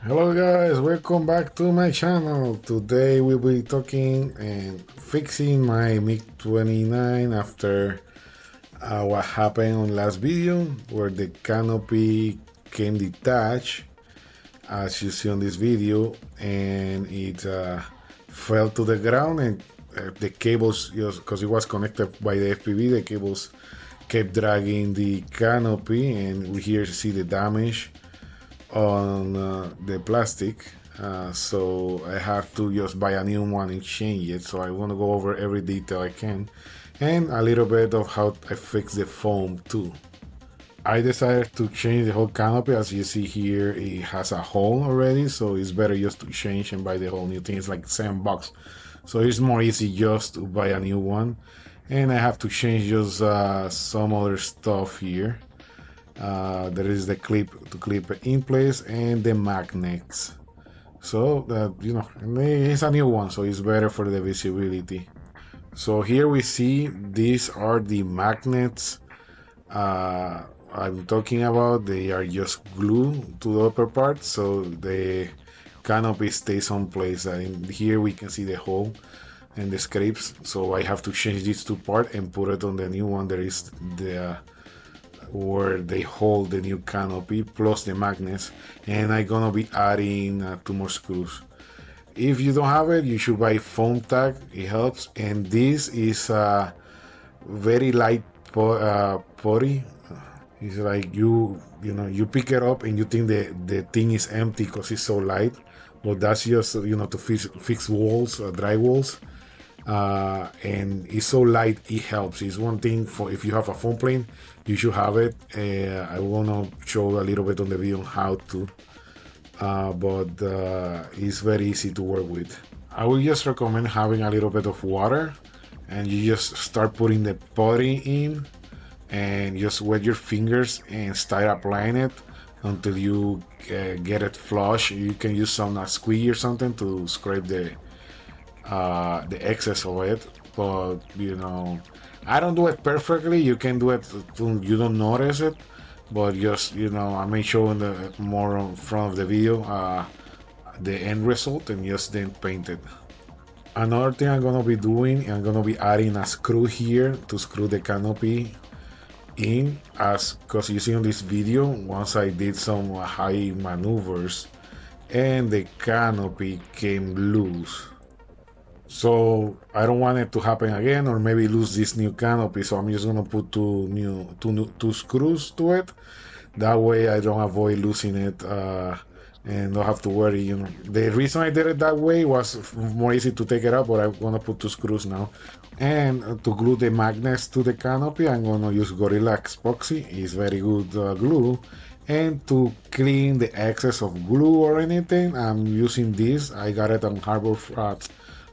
Hello guys, welcome back to my channel. Today we'll be talking and fixing my MiG-29 after what happened on last video where the canopy came detached as you see on this video, and it fell to the ground, and the cables, because it was connected by the FPV, the cables kept dragging the canopy, and we here see the damage on the plastic. So I have to just buy a new one and change it. So I want to go over every detail I can, and a little bit of how I fix the foam too. I decided to change the whole canopy. As you see here, it has a hole already, so it's better just to change and buy the whole new thing. It's like $7, so it's more easy just to buy a new one. And I have to change just some other stuff here. There is the clip to clip it in place and the magnets. So that, it's a new one, so it's better for the visibility. So here we see these are the magnets I'm talking about. They are just glue to the upper part, so the canopy stays on place. And here we can see the hole and the scrapes. So I have to change these two parts and put it on the new one. There is the where they hold the new canopy plus the magnets, and I'm gonna be adding 2 more screws. If you don't have it, you should buy foam tag. It helps. And this is a very light potty. It's like you pick it up and you think the thing is empty because it's so light, but that's just to fix walls, dry walls. And it's so light, it helps. It's one thing for if you have a foam plane, you should have it. I wanna show a little bit on the video how to, but it's very easy to work with. I would just recommend having a little bit of water, and you just start putting the putty in, and just wet your fingers and start applying it until you get it flush. You can use some squeegee or something to scrape the excess of it, but I don't do it perfectly. You can do it, you don't notice it, but just I may show in the more in front of the video the end result, and just then paint it. Another thing I'm gonna be doing, I'm gonna be adding a screw here to screw the canopy in, as because you see on this video, once I did some high maneuvers and the canopy came loose. So I don't want it to happen again, or maybe lose this new canopy. So I'm just gonna put two screws to it. That way I don't avoid losing it, and don't have to worry. The reason I did it that way was more easy to take it out, but I'm gonna put 2 screws now. And to glue the magnets to the canopy, I'm gonna use Gorilla Epoxy. It's very good glue. And to clean the excess of glue or anything, I'm using this. I got it on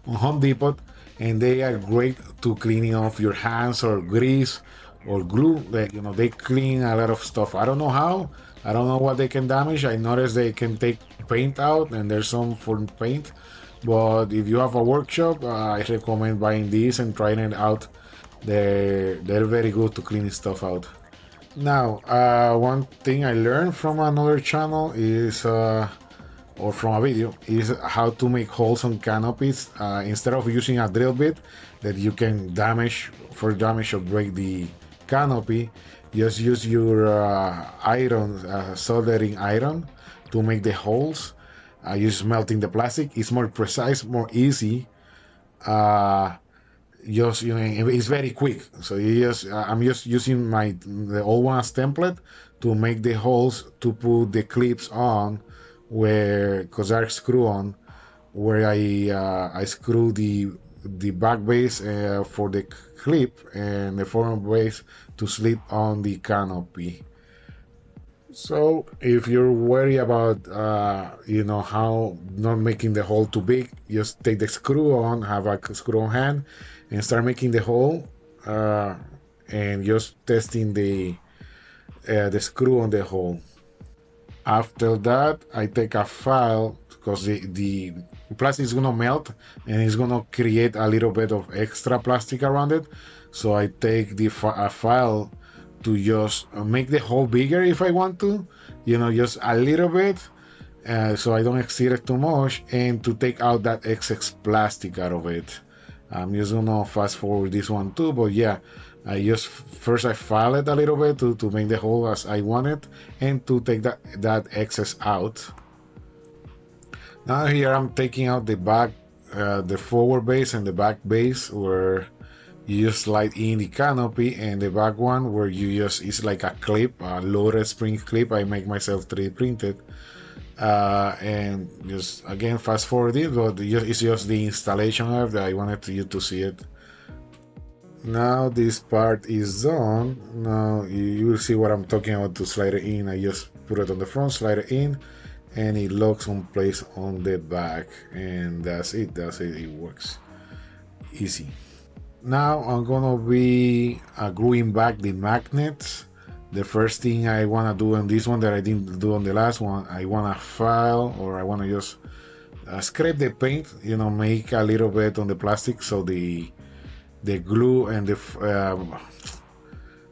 on Home Depot, and they are great to cleaning off your hands or grease or glue. They clean a lot of stuff. I don't know how. I don't know what they can damage. I noticed they can take paint out, and there's some for paint. But if you have a workshop, I recommend buying these and trying it out. They're very good to clean stuff out. Now, one thing I learned from another channel is, or from a video, is how to make holes on canopies. Instead of using a drill bit that you can damage or break the canopy, just use your iron, soldering iron, to make the holes. Just melting the plastic. It's more precise, more easy. It's very quick. So I'm just using the old one as template to make the holes to put the clips on, where, because they're screw on, where I screw the back base for the clip, and the front base to slip on the canopy. So if you're worried about how not making the hole too big, just take the screw on, have a screw on hand, and start making the hole, and just testing the screw on the hole. After that, I take a file, because the plastic is gonna melt and it's gonna create a little bit of extra plastic around it. So I take a file to just make the hole bigger if I want to, just a little bit, so I don't exceed it too much, and to take out that excess plastic out of it. I'm just gonna fast forward this one too, but yeah, I just first I file it a little bit to make the hole as I want it, and to take that excess out. Now here I'm taking out the back, the forward base and the back base where you just slide in the canopy, and the back one where you just, it's like a clip, a loaded spring clip. I make myself 3D printed, and just again fast forward it, but it's just the installation of that. I wanted you to see it. Now this part is done. Now you will see what I'm talking about to slide it in. I just put it on the front, slide it in, and it locks on place on the back, and that's it. It works easy. Now I'm gonna be gluing back the magnets. The first thing I wanna do on this one that I didn't do on the last one, I wanna file, or I wanna just scrape the paint, make a little bit on the plastic so the glue and the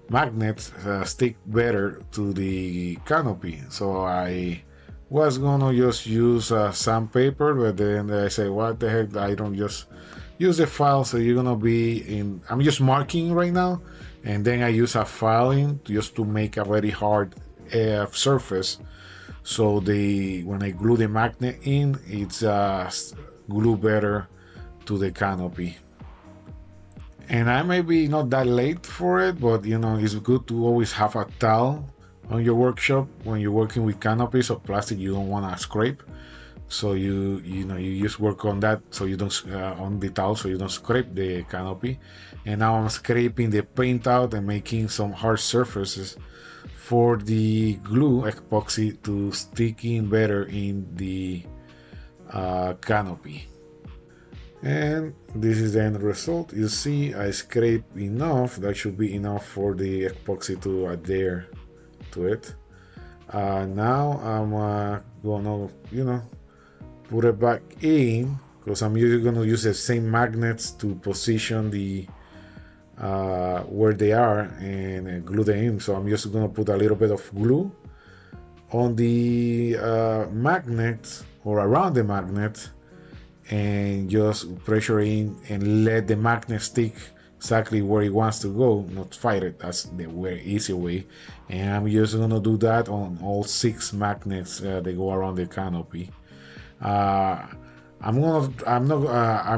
magnets stick better to the canopy. So I was gonna just use sandpaper, but then I say, what the heck, I don't just use the file. So you're gonna be in, I'm just marking right now, and then I use a filing just to make a very hard surface, so when I glue the magnet in, it's glue better to the canopy. And I may be not that late for it, but it's good to always have a towel on your workshop when you're working with canopies of plastic you don't want to scrape. So you just work on that, so you don't on the towel, so you don't scrape the canopy. And now I'm scraping the paint out and making some hard surfaces for the glue epoxy to stick in better in the canopy. And this is the end result. You see I scrape enough, that should be enough for the epoxy to adhere to it. Now I'm gonna put it back in, because I'm usually gonna use the same magnets to position the where they are, and glue them in. So I'm just gonna put a little bit of glue on the magnet or around the magnet, and just pressure in and let the magnet stick exactly where it wants to go, not fight it. That's the very easy way. And I'm just gonna do that on all 6 magnets that go around the canopy. I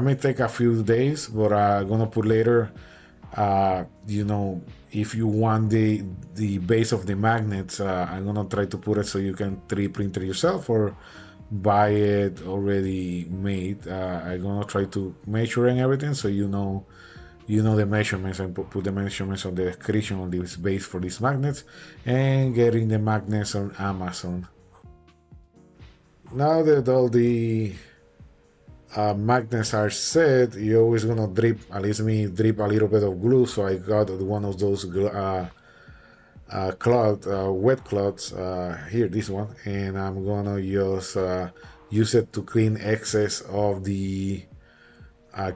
may take a few days, but I'm gonna put later. If you want the base of the magnets, I'm gonna try to put it so you can 3D print it yourself or buy it already made. I'm gonna try to measure and everything, so the measurements, and put the measurements on the description on this base for these magnets, and getting the magnets on Amazon. Now that all the magnets are set, you're always gonna drip, at least me, drip a little bit of glue. So I got one of those wet cloths here, this one, and I'm gonna use it to clean excess of the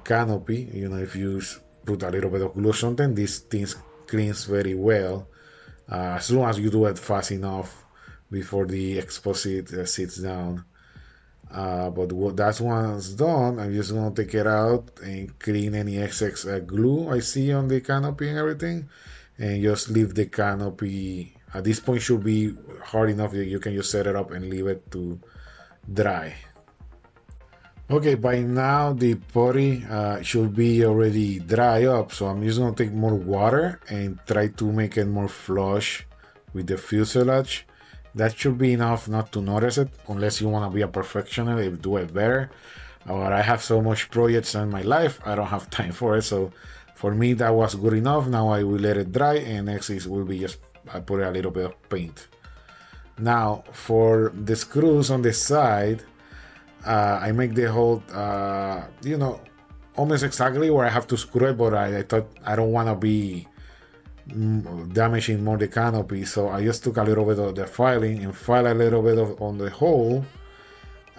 canopy. If you put a little bit of glue or something, this thing cleans very well, as long as you do it fast enough before the exposit sits down. But that's once done, I'm just gonna take it out and clean any excess glue I see on the canopy and everything, and just leave the canopy. At this point, should be hard enough that you can just set it up and leave it to dry. Okay, by now the putty should be already dry up, so I'm just gonna take more water and try to make it more flush with the fuselage. That should be enough not to notice it, unless you want to be a perfectionist and do it better. But I have so much projects in my life, I don't have time for it. So for me, that was good enough. Now I will let it dry, and next will be just I put a little bit of paint. Now for the screws on the side, I make the hole, almost exactly where I have to screw it, but I thought I don't want to be damaging more the canopy, so I just took a little bit of the filing and file a little bit on the hole,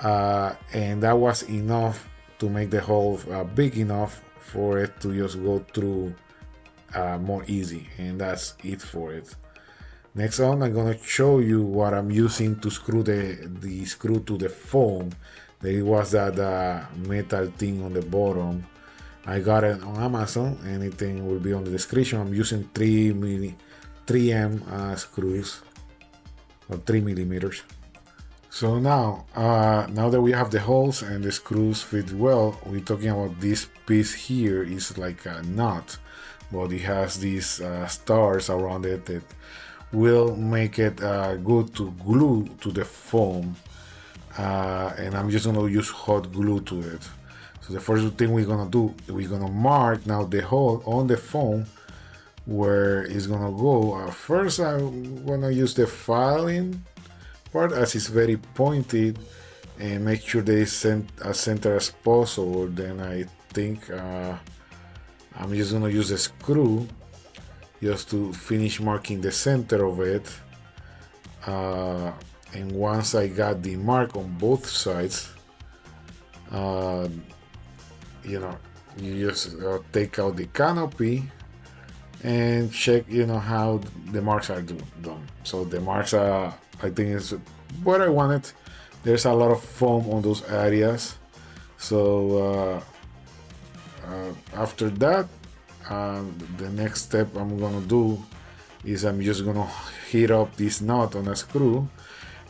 and that was enough to make the hole big enough for it to just go through more easy, and that's it for it. Next on, I'm gonna show you what I'm using to screw the screw to the foam. There was that metal thing on the bottom. I got it on Amazon. Anything will be on the description. I'm using 3M screws, or 3 millimeters. So now that we have the holes and the screws fit well, we're talking about this piece here is like a nut, but it has these stars around it that will make it good to glue to the foam. And I'm just gonna use hot glue to it. So the first thing we're gonna do, we're gonna mark now the hole on the foam where it's gonna go. First, I'm gonna use the filing part as it's very pointed and make sure they send as center as possible. Then I think I'm just gonna use a screw just to finish marking the center of it. And once I got the mark on both sides, you just take out the canopy and check how the marks are done. So the marks are, I think, is what I wanted. There's a lot of foam on those areas, so after that, the next step I'm gonna do is I'm just gonna heat up this nut on a screw,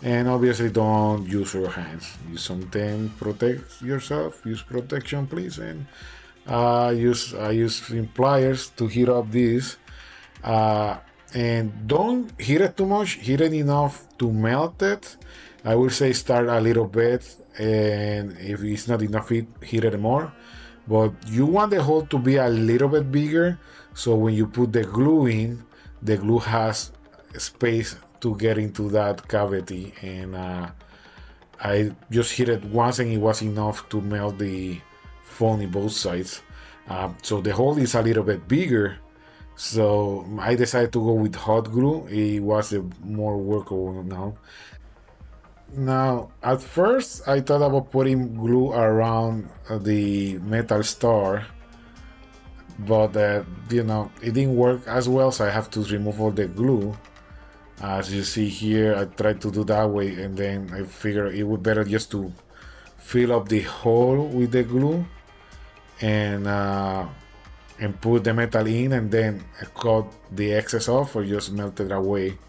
and obviously don't use your hands. Use something, protect yourself, use protection please, and I use pliers to heat up this, and don't heat it too much. Heat it enough to melt it. I will say start a little bit, and if it's not enough heat it more. But you want the hole to be a little bit bigger, so when you put the glue in, the glue has space to get into that cavity. And I just hit it once, and it was enough to melt the foam in both sides. So the hole is a little bit bigger, so I decided to go with hot glue. It was a more workable now. Now, at first, I thought about putting glue around the metal star, but it didn't work as well, so I have to remove all the glue. As you see here, I tried to do that way, and then I figured it would better just to fill up the hole with the glue and put the metal in, and then cut the excess off or just melt it away.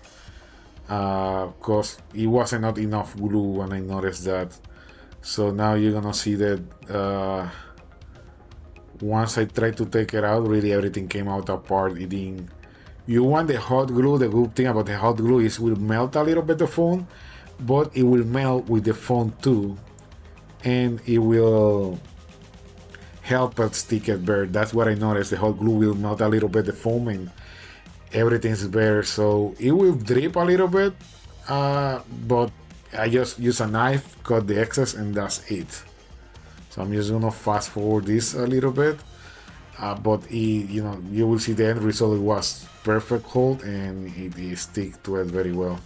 Because it wasn't not enough glue when I noticed that. So now you're gonna see that once I tried to take it out, really everything came out apart. It didn't. You want the hot glue. The good thing about the hot glue is it will melt a little bit the foam, but it will melt with the foam too, and it will help it stick it better. That's what I noticed. The hot glue will melt a little bit the foam, and everything's better. So it will drip a little bit, but I just use a knife, cut the excess, and that's it. So I'm just gonna fast forward this a little bit, but you will see the end result. It was perfect hold, and it stick to it very well.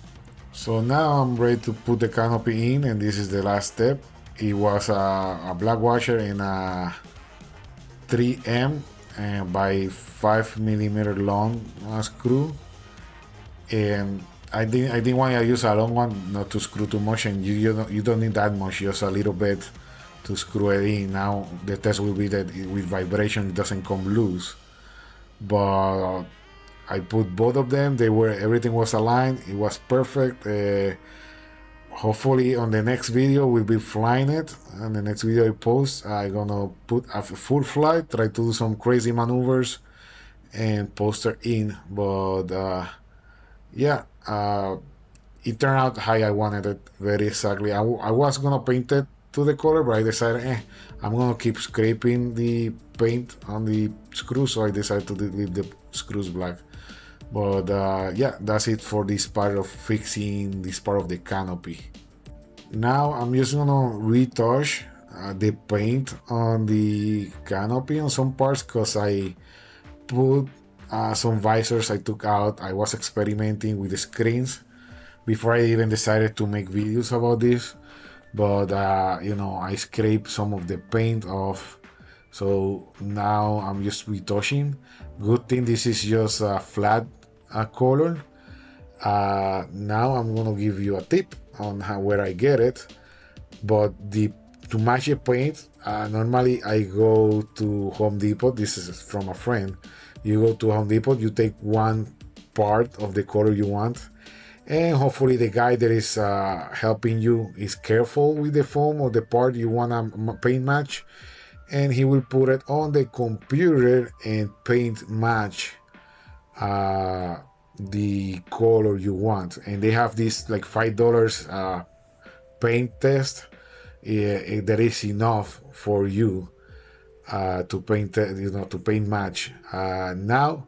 So now I'm ready to put the canopy in, and this is the last step. It was a black washer and a 3M by 5 millimeter long screw, and I didn't want to use a long one, not to screw too much, and you don't need that much, just a little bit to screw it in. Now the test will be that with vibration it doesn't come loose, but I put both of them. Everything was aligned. It was perfect. Hopefully on the next video we'll be flying it. And the next video I post, I'm gonna put a full flight, try to do some crazy maneuvers, and post her in. But it turned out how I wanted it, very exactly. I was gonna paint it to the color, but I decided I'm gonna keep scraping the paint on the screws, so I decided to leave the screws black. But that's it for this part of fixing this part of the canopy. Now I'm just gonna retouch the paint on the canopy on some parts, because I put some visors I took out. I was experimenting with the screens before I even decided to make videos about this, but I scraped some of the paint off, so now I'm just retouching. Good thing this is just a flat color. Now I'm gonna give you a tip on where I get it. But to match the paint, normally I go to Home Depot. This is from a friend. You go to Home Depot, you take one part of the color you want, and hopefully the guy that is helping you is careful with the foam or the part you want to paint match, and he will put it on the computer and paint match uh, the color you want. And they have this like $5 paint test. That is enough for you to paint, to paint match. Now,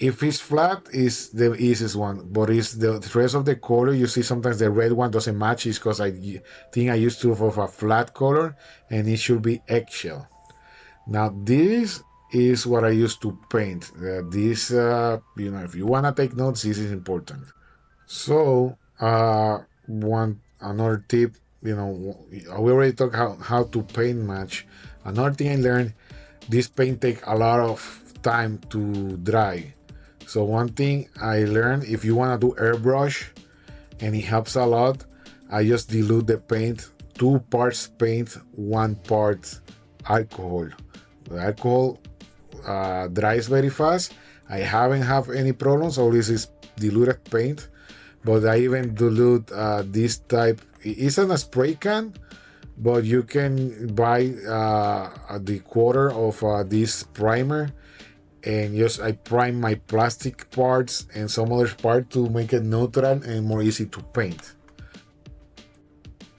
if it's flat, is the easiest one, but it's the rest of the color. You see, sometimes the red one doesn't match. Is because I think I used to have a flat color, and it should be eggshell. Now, this is what I used to paint. This, if you wanna take notes, this is important. So, one another tip, we already talked how to paint match. Another thing I learned, this paint take a lot of time to dry. So one thing I learned, if you want to do airbrush, and it helps a lot, I just dilute the paint, 2 parts paint, 1 part alcohol. The alcohol dries very fast. I haven't have any problems. All this is diluted paint, but I even dilute this type. It's in a spray can, but you can buy the quarter of this primer, and just I prime my plastic parts and some other part to make it neutral and more easy to paint.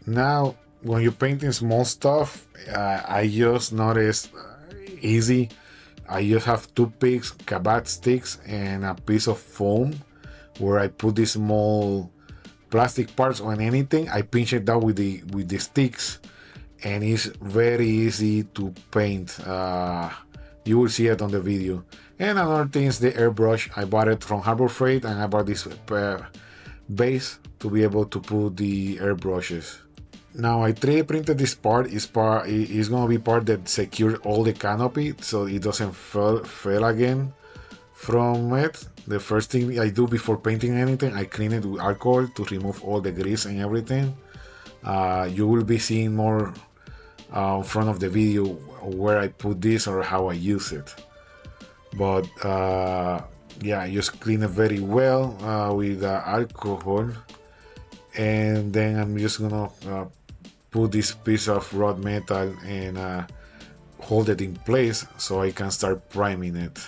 Now, when you're painting small stuff, I just noticed easy. I just have toothpicks, kabat sticks, and a piece of foam where I put these small plastic parts on anything. I pinch it down with the sticks, and it's very easy to paint. You will see it on the video. And another thing is the airbrush. I bought it from Harbor Freight, and I bought this base to be able to put the airbrushes. Now I 3D printed this part. Is gonna be part that secure all the canopy so it doesn't fail again from it. The first thing I do before painting anything, I clean it with alcohol to remove all the grease and everything. You will be seeing more in front of the video where I put this or how I use it. But yeah, I just clean it very well with alcohol, and then I'm just gonna put this piece of wrought metal and hold it in place so I can start priming it.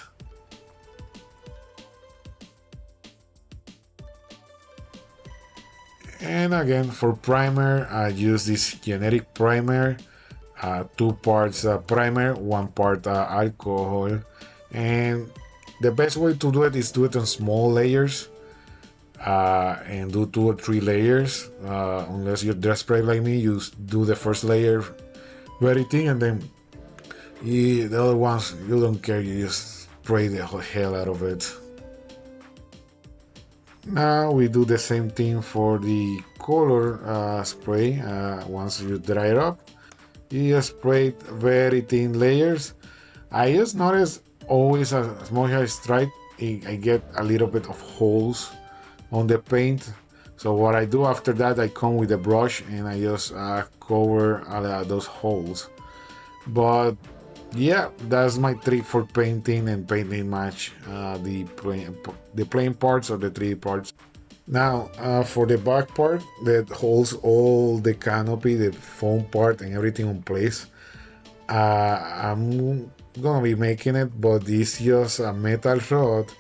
And again, for primer, I use this generic primer, 2 parts primer, 1 part alcohol. And the best way to do it is do it on small layers and do 2 or 3 layers. Unless you're desperate like me, you do the first layer very thin, and then the other ones, you don't care, you just spray the hell out of it. Now we do the same thing for the color spray. Once you dry it up, you just spray it very thin layers. I just notice always as much as I try, I get a little bit of holes on the paint. So what I do after that, I come with a brush and I just cover those holes. But yeah, that's my trick for painting and painting match the plain parts or the 3D parts. Now for the back part that holds all the canopy, the foam part and everything in place, I'm gonna be making it, but it's just a metal rod.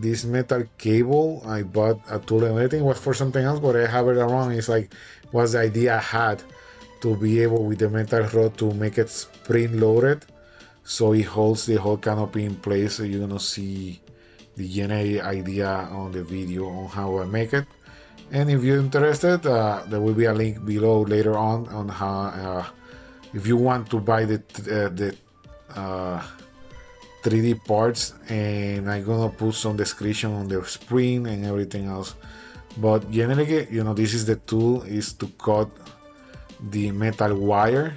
This metal cable I bought a tool and everything was for something else, but I have it around. It's like was the idea I had to be able with the metal rod to make it spring loaded so it holds the whole canopy in place. So you're gonna see the general idea on the video on how I make it. And if you're interested, there will be a link below later on how if you want to buy the 3D parts, and I'm gonna put some description on the spring and everything else. But generally, this is the tool, is to cut the metal wire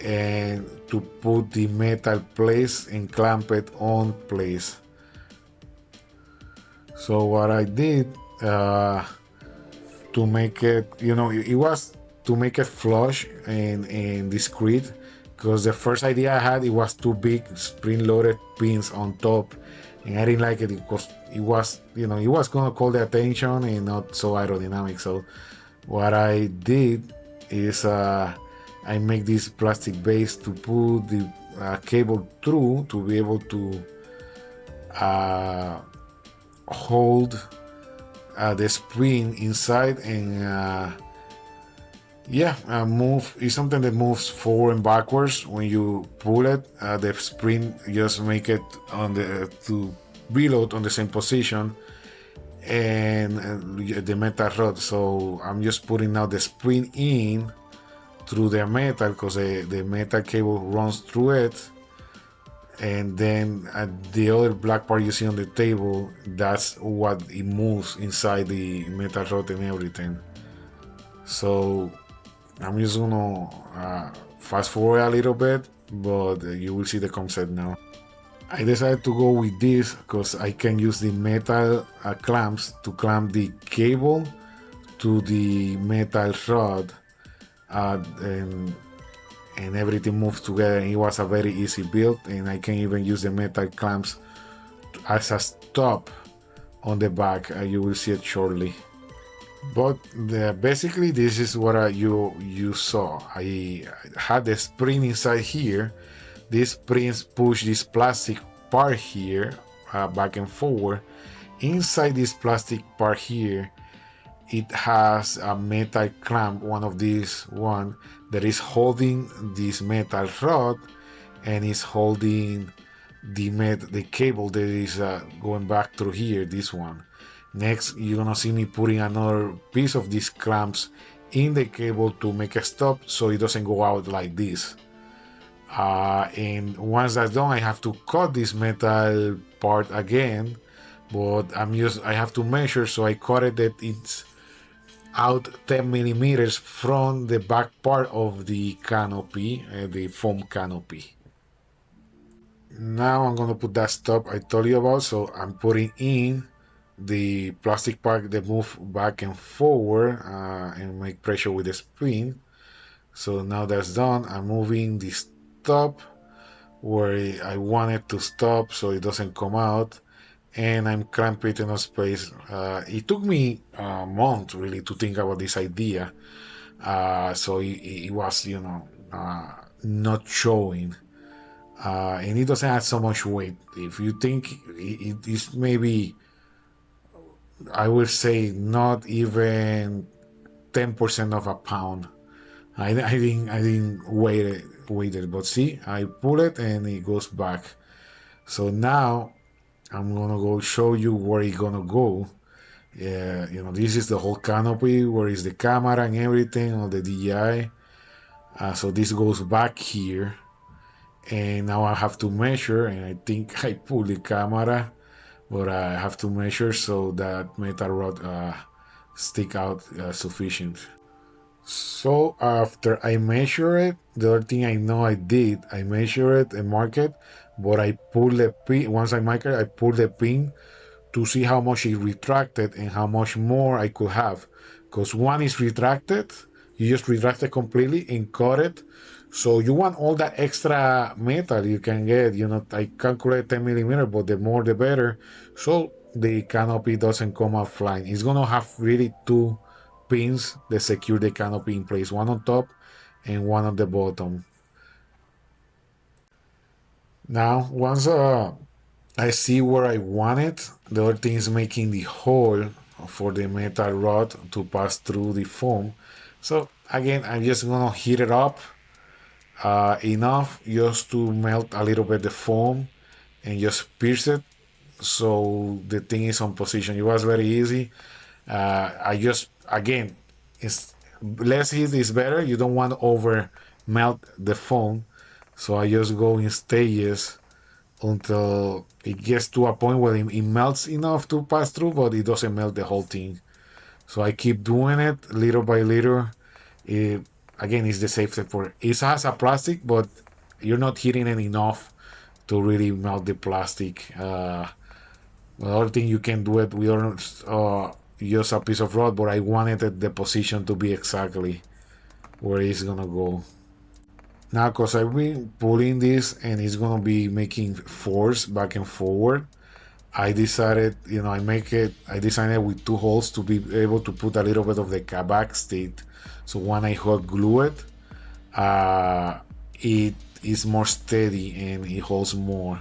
and to put the metal place and clamp it on place. So what I did uh, to make it, it was to make it flush and discreet, because the first idea I had, it was too big, spring-loaded pins on top, and I didn't like it because it was gonna call the attention and not so aerodynamic. So what I did is I make this plastic base to put the cable through to be able to uh, hold the spring inside, and move is something that moves forward and backwards when you pull it. The spring just make it on the to reload on the same position, and the metal rod. So I'm just putting now the spring in through the metal, because the metal cable runs through it, and then the other black part you see on the table, that's what it moves inside the metal rod and everything. So I'm just gonna fast forward a little bit, but you will see the concept now. I decided to go with this because I can use the metal clamps to clamp the cable to the metal rod, and everything moves together. It was a very easy build, and I can even use the metal clamps as a stop on the back. You will see it shortly. But basically, this is what you saw. I had the spring inside here. These springs push this plastic part here back and forward. Inside this plastic part here, it has a metal clamp, one of these one that is holding this metal rod, and is holding the cable that is going back through here, this one. Next, you're gonna see me putting another piece of these clamps in the cable to make a stop so it doesn't go out like this. And once that's done, I have to cut this metal part again, but I have to measure, so I cut it that it's out 10 millimeters from the back part of the canopy, the foam canopy. Now I'm gonna put that stop I told you about. So I'm putting in the plastic part that move back and forward and make pressure with the spring. So now that's done. I'm moving the stop where I want it to stop so it doesn't come out, and I'm clamping it in a space. It took me a month really to think about this idea. So it was, not showing. And it doesn't have so much weight. If you think it is maybe, I would say not even 10% of a pound. I didn't weigh it, but see, I pull it and it goes back. So now I'm gonna go show you where it's gonna go. Yeah, this is the whole canopy, where is the camera and everything, all the DJI. So this goes back here, and now I have to measure, and I think I pull the camera, but I have to measure so that metal rod stick out sufficient. So after I measure it, the other thing I know I did, I measure it and mark it, but I pull the pin. Once I mark it, I pull the pin to see how much it retracted and how much more I could have. Because one is retracted, you just retract it completely and cut it. So you want all that extra metal you can get. I calculate 10 millimeter, but the more the better. So the canopy doesn't come out flying. It's gonna have really two pins that secure the canopy in place, one on top and one on the bottom. Now, once I see where I want it, the other thing is making the hole for the metal rod to pass through the foam. So again, I'm just gonna heat it up enough just to melt a little bit the foam and just pierce it so the thing is on position. It was very easy. I just, again, it's less heat is better. You don't want to over melt the foam, so I just go in stages until it gets to a point where it melts enough to pass through, but it doesn't melt the whole thing. So I keep doing it little by little. It, again, it's the safety for it. It has a plastic, but you're not heating it enough to really melt the plastic. The other thing you can do it with use a piece of rod, but I wanted the position to be exactly where it's gonna go. Now, cause I've been pulling this and it's gonna be making force back and forward, I decided, I designed it with two holes to be able to put a little bit of the back state. So when I hot glue it, it is more steady and it holds more.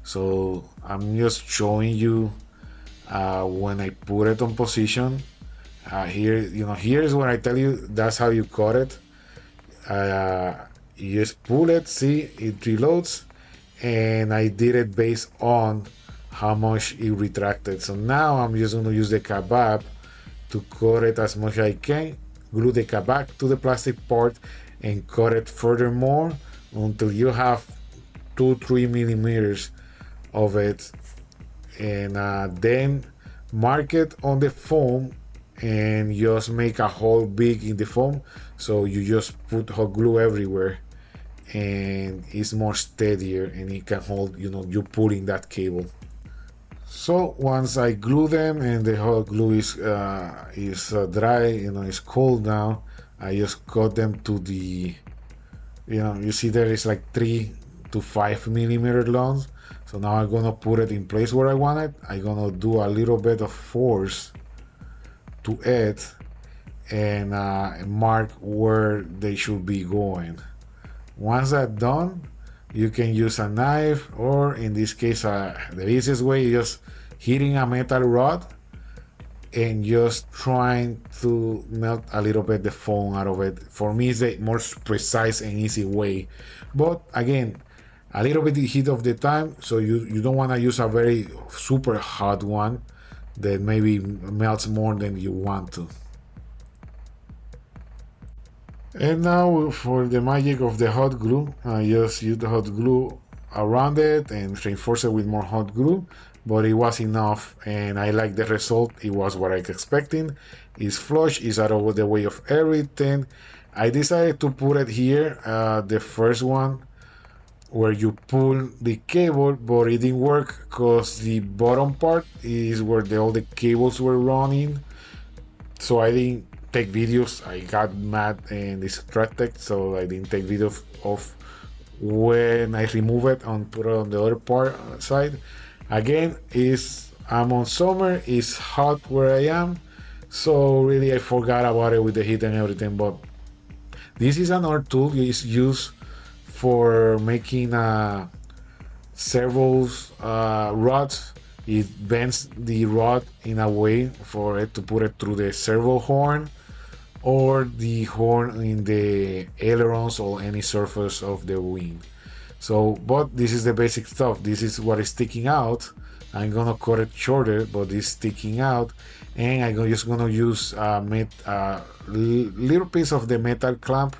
So I'm just showing you when I put it on position. Here, here is when I tell you that's how you cut it. You just pull it, see, it reloads, and I did it based on how much it retracted. So now I'm just going to use the kebab to cut it as much as I can, glue the kebab to the plastic part, and cut it furthermore until you have 2-3 millimeters of it, and then mark it on the foam and just make a hole big in the foam, so you just put hot glue everywhere and it's more steadier and it can hold, you pulling that cable. So once I glue them and the hot glue is dry, it's cold now, I just cut them to the, you see there is like 3 to 5 millimeter long. So now I'm gonna put it in place where I want it. I'm gonna do a little bit of force to it and mark where they should be going. Once that's done, you can use a knife, or in this case, the easiest way is just hitting a metal rod and just trying to melt a little bit the foam out of it. For me, it's the more precise and easy way. But again, a little bit heat of the time, so you don't want to use a very super hot one that maybe melts more than you want to. And now for the magic of the hot glue, I just use the hot glue around it and reinforce it with more hot glue, but it was enough and I like the result. It was what I was expecting. It's flush, it's out of the way of everything. I decided to put it here, the first one where you pull the cable, but it didn't work because the bottom part is where all the cables were running. So I didn't take videos. I got mad and distracted, so I didn't take videos of when I remove it and put it on the other part side. Again, I'm on summer, it's hot where I am, so really I forgot about it with the heat and everything. But this is another tool is used for making servos rods. It bends the rod in a way for it to put it through the servo horn or the horn in the ailerons or any surface of the wing. So, but this is the basic stuff. This is what is sticking out. I'm gonna cut it shorter, but it's sticking out, and I'm just gonna use a little piece of the metal clamp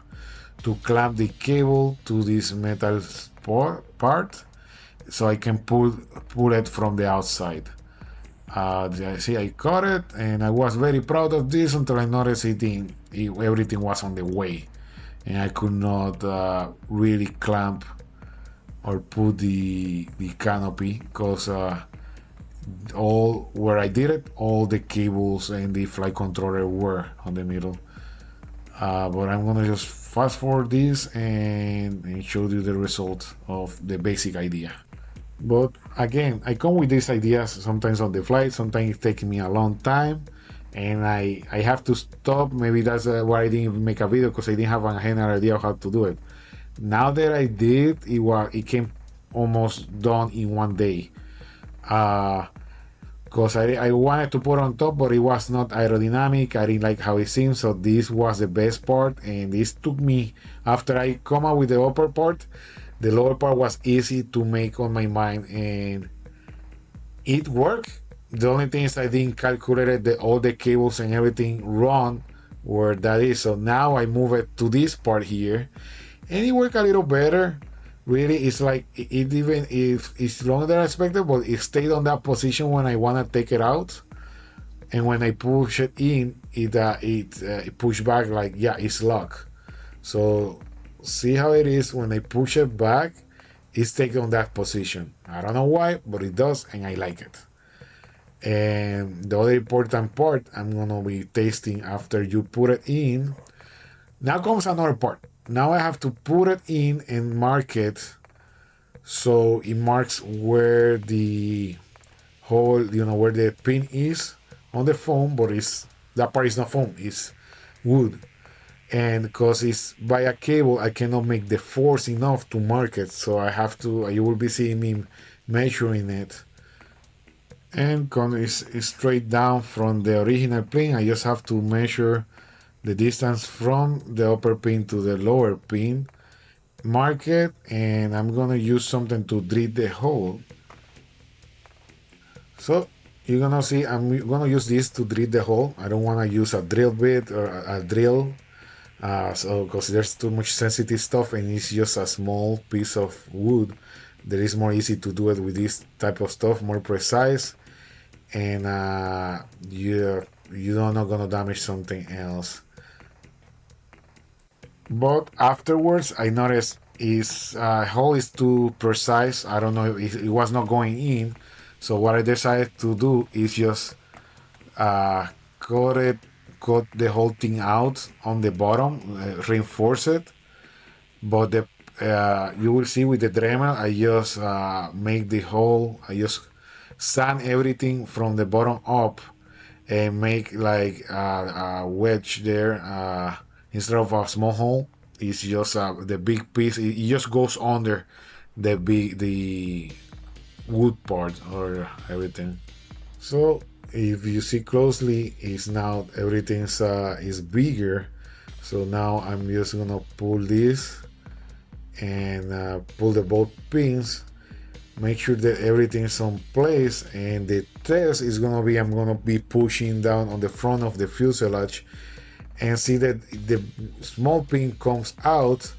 to clamp the cable to this metal part, so I can pull it from the outside. See, I cut it, and I was very proud of this until I noticed everything was on the way, and I could not really clamp or put the canopy because all where I did it, all the cables and the flight controller were on the middle. But I'm gonna just fast forward this and show you the result of the basic idea. But again, I come with these ideas sometimes on the fly, sometimes it's taking me a long time and I have to stop. Maybe that's why I didn't even make a video, because I didn't have a general idea of how to do it. Now that I did, it came almost done in one day. Because I wanted to put on top, but it was not aerodynamic. I didn't like how it seemed, so this was the best part. And this took me, after I come out with the upper part, the lower part was easy to make on my mind, and it worked. The only thing is I didn't calculate all the cables and everything wrong where that is. So now I move it to this part here, and it worked a little better. Really, it's like it even if it's longer than I expected, but it stayed on that position when I want to take it out, and when I push it in, it pushed back like, yeah, it's locked. So see how it is when I push it back, it's taken on that position. I don't know why, but it does, and I like it. And the other important part I'm gonna be tasting after you put it in. Now comes another part. Now I have to put it in and mark it, so it marks where the hole, where the pin is on the foam, but it's that part is not foam, it's wood. And because it's by a cable, I cannot make the force enough to mark it, so I have to. You will be seeing me measuring it, and it's straight down from the original pin. I just have to measure the distance from the upper pin to the lower pin, mark it, and I'm gonna use something to drill the hole. So you're gonna see I'm gonna use this to drill the hole. I don't wanna use a drill bit or a drill, so because there's too much sensitive stuff and it's just a small piece of wood. That is more easy to do it with this type of stuff, more precise, and you're not gonna damage something else. But afterwards, I noticed his hole is too precise. I don't know if it was not going in. So what I decided to do is just uh, cut it, cut the whole thing out on the bottom, reinforce it. But the you will see with the Dremel, I just make the hole. I just sand everything from the bottom up and make like a wedge there instead of a small hole. It's just the big piece. It just goes under the wood part or everything. So if you see closely, is now everything's is bigger. So now I'm just gonna pull this and pull the both pins, make sure that everything's on place, and the test is gonna be I'm gonna be pushing down on the front of the fuselage and see that the small pin comes out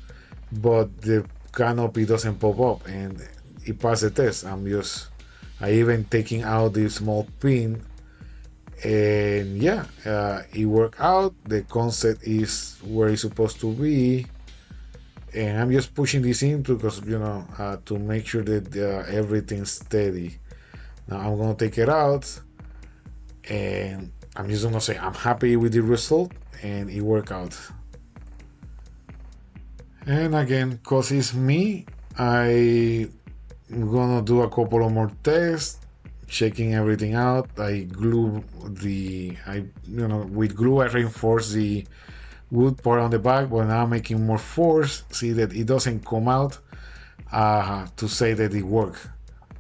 but the canopy doesn't pop up, and it passed the test. I even taking out the small pin, and yeah, it worked out. The concept is where it's supposed to be, and I'm just pushing this in because to make sure that everything's steady. Now I'm gonna take it out, and I'm just gonna say I'm happy with the result, and it worked out. And again, cause it's me, I'm gonna do a couple of more tests, checking everything out. I glue with glue I reinforce the wood part on the back, but now I'm making more force. See that it doesn't come out to say that it worked.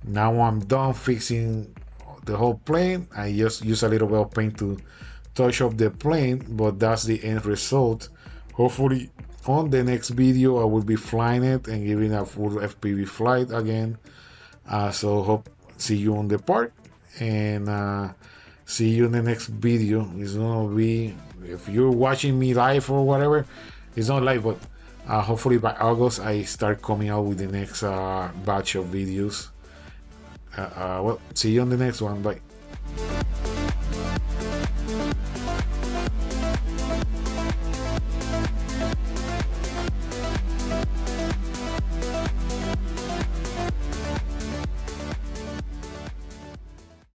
Now I'm done fixing the whole plane. I just use a little bit of paint to touch up the plane, but that's the end result. Hopefully on the next video I will be flying it and giving a full FPV flight again. So hope see you on the park, and see you in the next video. It's gonna be, if you're watching me live or whatever, it's not live, but hopefully by August I start coming out with the next batch of videos. Well, see you on the next one. Bye.